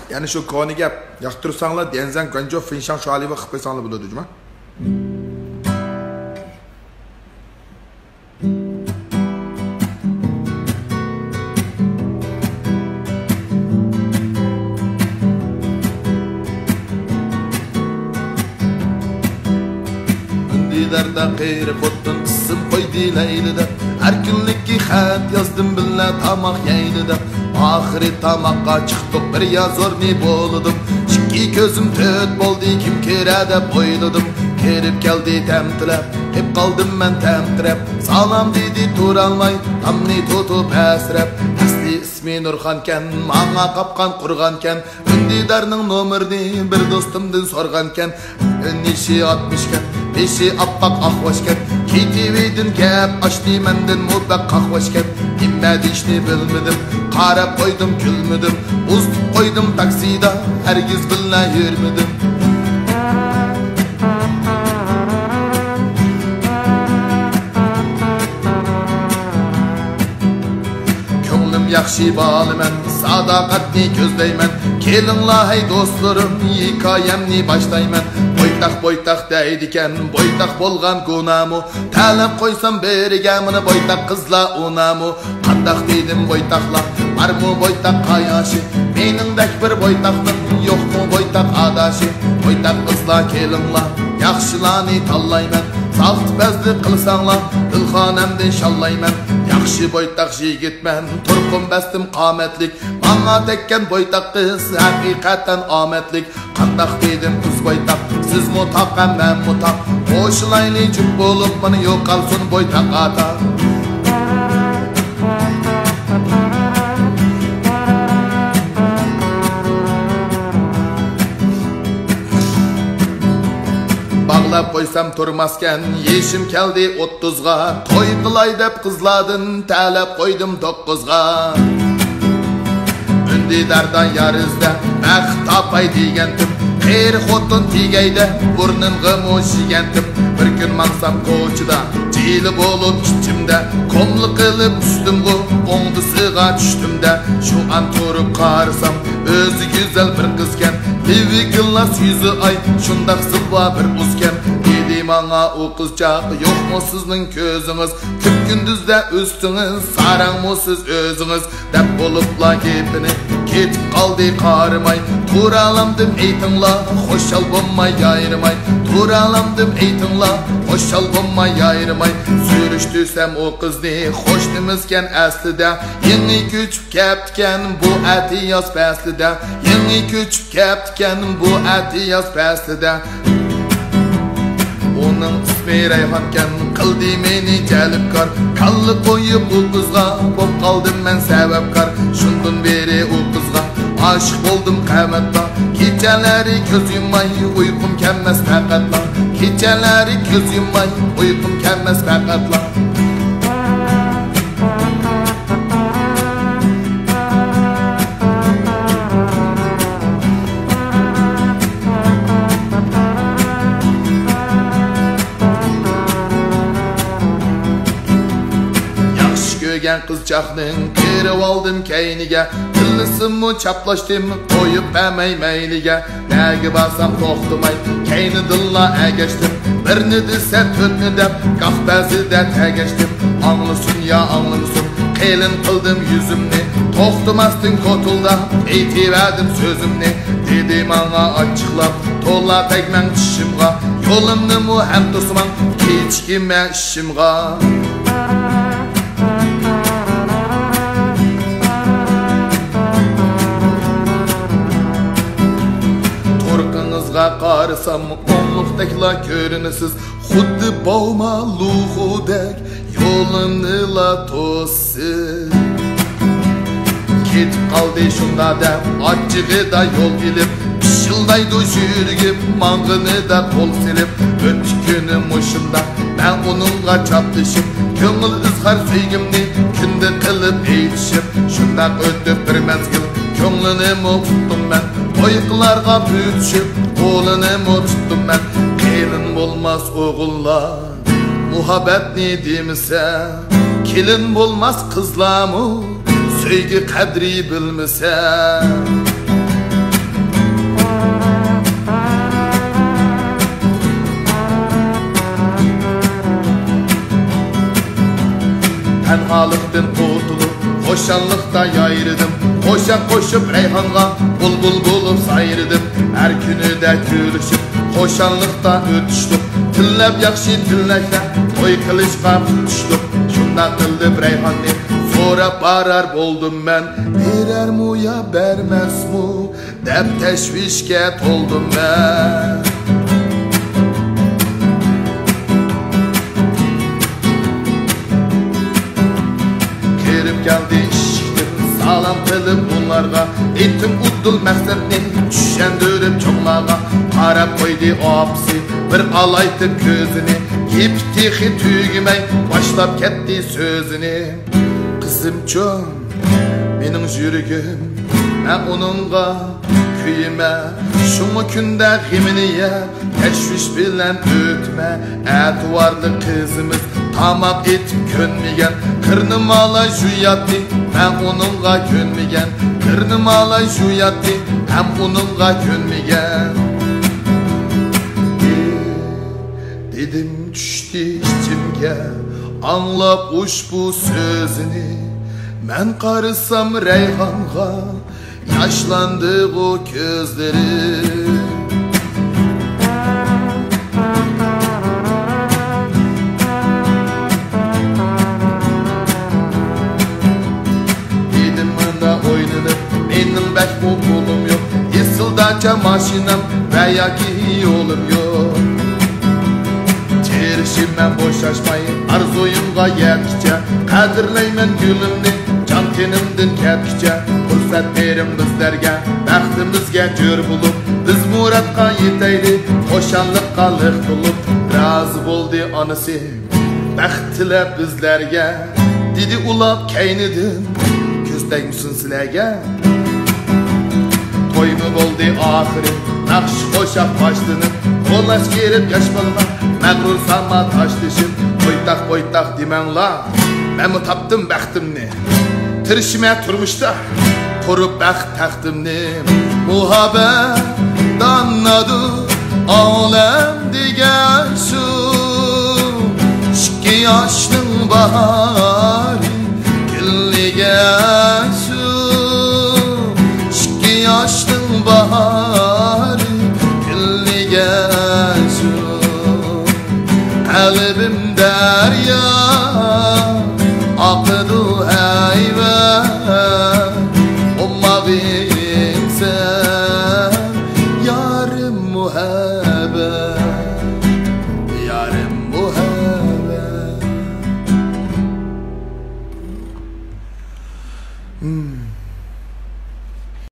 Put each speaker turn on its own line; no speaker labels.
Yani şu konu gap yoqtirsanlar Denzang Ganjo Finshang Shualiva qilib qo'ysanglar bo'ladi, juma. Darda qeyri xotdan isim qo'ydi laylida har kunlikki xat yozdim billa tamoq yaylida oxiri tamoqqa chiqdik bir yazorni bo'ldim ikki ko'zim to'rt bo'ldi kim kiradi o'yladim kirib keldi tamtilab hep qoldim men tamtirab salom dedi turolmay tamni tutib asrab asli ismi Nurxonkan manga qopqan qurgankan Undidarning nomerini bir do'stimdan so'rgankan nishi 60kan beshi appak ahvaşken KTV'den gap açtı menden mutbak kahvaşken nima deyishni bilmedim qarab qo'ydim kulmedim uztib qo'ydim taksida hergiz bilna yurmedim ko'nglim yaxshi bolaman sadoqatni ko'zlayman kelinglar hey do'stlarim hikoyamni boshlayman boytaq deydiken boytaq bolgan gunamu talab qo'ysam berigamini boytaq qizlar unamu qandaq dedim boytaqlar barmu boytaq qayoshi meningdek bir boytaqning yo'qmi boytaq adashi boytaq qizlar kelinglar yaxshilarni tanlayman salt bazdi qilsanglar dilxonamdan shallayman yaxshi boytaq yigitman turqum bastim qomatlik manga tekkan boytaq qiz haqiqatan omadlik qandaq dedim qiz boytaq siz mutaq men mutaq qo'shilayli jup bo'lib meni yo'qolsin boytaq ata bağlab qo'ysam turmaskan yeshim keldi 30ga to'y qilay deb qizlardan talab qo'ydim 9ga Undidardan yarizda baxt topay degandim qeyr xotin tegayda burnimga mo'shigandim bir kun mansam ko'chida jili bo'lib ichimda komli qilib ustimga o'ngdisiga tushdimda shu an turib qarasam o'zi go'zal bir qizgan levi gillas yuzi ay shundoq silva bir o'sgan dedi manga o qizchaq yo'qmi sizning ko'zingiz ko'p kunduzda o'stingiz sarangmi siz o'zingiz deb bo'libla gapini ketib qoldi qarimay turalamdim aytinglar xo'shal bo'lmay ayrimay turalamdim aytinglar xo'shal bo'lmay ayrimay surishtirsam o qizni xo'shnimizkan aslida yangi ko'chib ketgan bu ati yoz faslida yangi ko'chib ketgan bu ati yoz faslida onun ismi Rayhonkan qildi meni jalbkor kalli qo'yib u qizga bo'p qoldim men sababkor shundan beri u qizga aşık oldum qamatda kechalari ko'z yummay uyqum kelmas faqatla kechalari ko'z yummay uyqum kelmas faqatla qizchaqning kirib oldim kayniga tillisimmi chaplashdim qo'yib amay mayliga nagi basam to'xtamay kayni dilla agashdim birni desa to'rtni deb qahbazida tagashdim anglsin ya anglsin qelin qildim yuzimni to'xtamasdin kotulda aytiverdim so'zimni dedi manga ochiqlab to'la tegmang tishimga yo'limni mu ham to'sman kechikma ishimga qarasam onluqdakla ko'rinasiz xuddi boğma luğudek yo'limni la to'siz ketib qoldi shunda deb ochig'ida yo'l bilib pishildaydi yurgib mang'inida qo'l silib o'tdi kunim mushunda men uningga choptishib ko'ngil izhor sevgimni kunda qilib aytishib shunda o'tib bir mezgil ko'nglini tutdim men oyqlarga büyütüşüp qo'lini tutdim men kelin bo'lmas o'g'illar muhabbet ne demese, kelin bulmaz kızlamı, söygü kadri bilmese. Tenhalıktan kurtulup, hoşanlıkta yayırdım. Hoşan koşup Reyhan'a, bulbul bulup sayırdım. Her günü de gülüşüp, hoşanlıkta ötüştük. Tillep yakşı tillekle, toy kılıçka tutuştuk. Şunda kıldım Reyhan'ı, sonra barar buldum ben. Verer mu ya vermez mu, dep teşvişke toldum ben. Geldi işittim sağlam tilim bunlarga. Ettim uddul məqsədni düşendirip çoğlağa. Qarab koydu apsi bir alaytıb gözünü. Yeptixi tügümey başlap ketdi sözünü. Kızımçon mening yürügüm, mən onunğa kuyime. Şunu günde gimini ye, teşviş bilen ötme. Etivarlı kızımız tamak etip könmegen. Kırnım alay şu yattı, ben onunla könmegen. Kırnım alay şu yattı, hem onunla könmegen. Dedim düştü içimge, anlap uş bu sözünü. Ben karısam Reyhan'a, yaşlandı bu gözleri. Dedim bunda oynanıp, benim bek okulum yok. Yısıldaca maşinam veya ki yolum yok. Çerişim ben boşaşmayı, arzuyumga yetkçe. Kadirleymen gülümni, can tenimdin ketkice. Fırsat verim bizlerge, baxtimizge jör bulup. Biz muratqa yeteyli, hoşanlıqqa liq bulup. Razı boldi anısı, baxt tilep bizlerge. Dedi ulap keynidin, közdek musun silerge? Toy mu boldi ahiri, nakş hoşak başlanıp. Kolaş gerip yaşmalıma, məğrur sanma taş dişim. Boytaq boytaq demenla, ben mi tapdım baxtimni? Tirişime turmuşda, kurup baxt taxtimni. Muhabbet danladı, alem digen şu. Şiki yaşlın bahari, gülligen şu. Şiki yaşlın bahari, gülligen şu. Kalbim derya, akıdı heyven. Ummağım sen, yarım muhabbet.